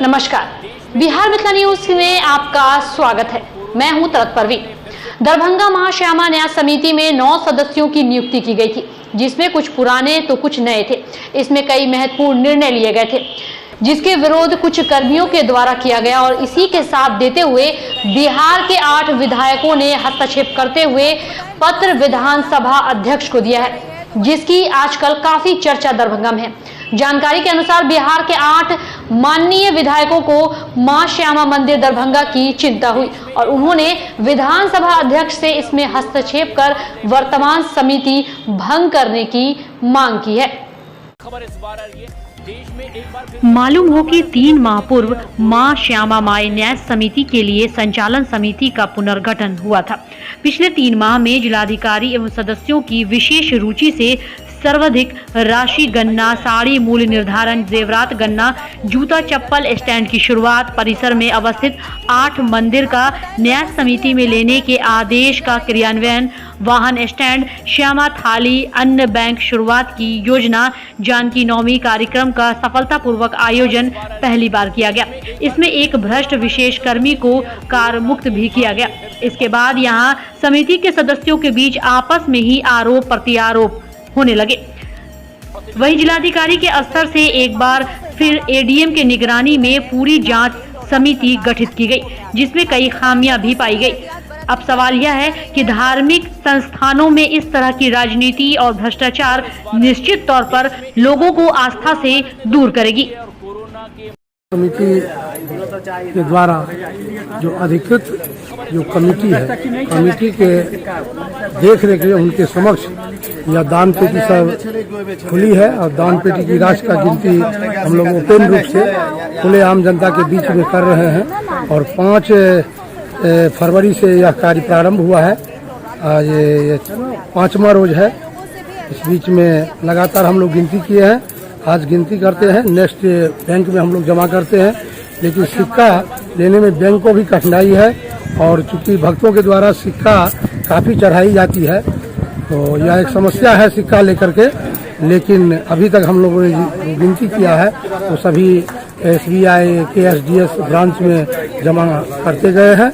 नमस्कार, बिहार मिथिला न्यूज में आपका स्वागत है। मैं हूं तरत परवीन। दरभंगा महाश्यामा न्यास समिति में 9 सदस्यों की नियुक्ति की गई थी, जिसमें कुछ पुराने तो कुछ नए थे। इसमें कई महत्वपूर्ण निर्णय लिए गए थे, जिसके विरोध कुछ कर्मियों के द्वारा किया गया और इसी के साथ देते हुए बिहार के 8 विधायकों ने हस्तक्षेप करते हुए पत्र विधानसभा अध्यक्ष को दिया है, जिसकी आजकल काफी चर्चा दरभंगा में है। जानकारी के अनुसार बिहार के 8 माननीय विधायकों को मां श्यामा मंदिर दरभंगा की चिंता हुई और उन्होंने विधानसभा अध्यक्ष से इसमें हस्तक्षेप कर वर्तमान समिति भंग करने की मांग की है। मालूम हो कि 3 माह पूर्व मां श्यामा माई न्यास समिति के लिए संचालन समिति का पुनर्गठन हुआ था। पिछले 3 माह में जिलाधिकारी एवं सदस्यों की विशेष रुचि से सर्वाधिक राशि गन्ना, साड़ी मूल्य निर्धारण, जेवरात गन्ना, जूता चप्पल स्टैंड की शुरुआत, परिसर में अवस्थित 8 मंदिर का न्यास समिति में लेने के आदेश का क्रियान्वयन, वाहन स्टैंड, श्यामा थाली, अन्न बैंक शुरुआत की योजना, जानकी नवमी कार्यक्रम का सफलतापूर्वक आयोजन पहली बार किया गया। इसमें एक भ्रष्ट विशेष कर्मी को कार मुक्त भी किया गया। इसके बाद यहां समिति के सदस्यों के बीच आपस में ही आरोप प्रत्यारोप होने लगे। वहीं जिलाधिकारी के स्तर से एक बार फिर एडीएम के निगरानी में पूरी जांच समिति गठित की गई, जिसमें कई खामियां भी पाई गई। अब सवाल यह है कि धार्मिक संस्थानों में इस तरह की राजनीति और भ्रष्टाचार निश्चित तौर पर लोगों को आस्था से दूर करेगी। कमेटी के द्वारा जो अधिकृत जो कमेटी है, कमेटी के देख रेख में उनके समक्ष यह दान पेटी सब खुली है और दान पेटी की राशि का गिनती हम लोग ओपन रूप से खुले आम जनता के बीच में कर रहे हैं और 5 फरवरी से यह कार्य प्रारंभ हुआ है। आज ये 5वां रोज है। इस बीच में लगातार हम लोग गिनती किए हैं। आज गिनती करते हैं, नेक्स्ट बैंक में हम लोग जमा करते हैं, लेकिन सिक्का लेने में बैंक को भी कठिनाई है और चूंकि भक्तों के द्वारा सिक्का काफ़ी चढ़ाई जाती है तो यह एक समस्या है सिक्का लेकर के। लेकिन अभी तक हम लोगों ने गिनती किया है तो सभी SBI के SDS ब्रांच में जमा करते गए हैं।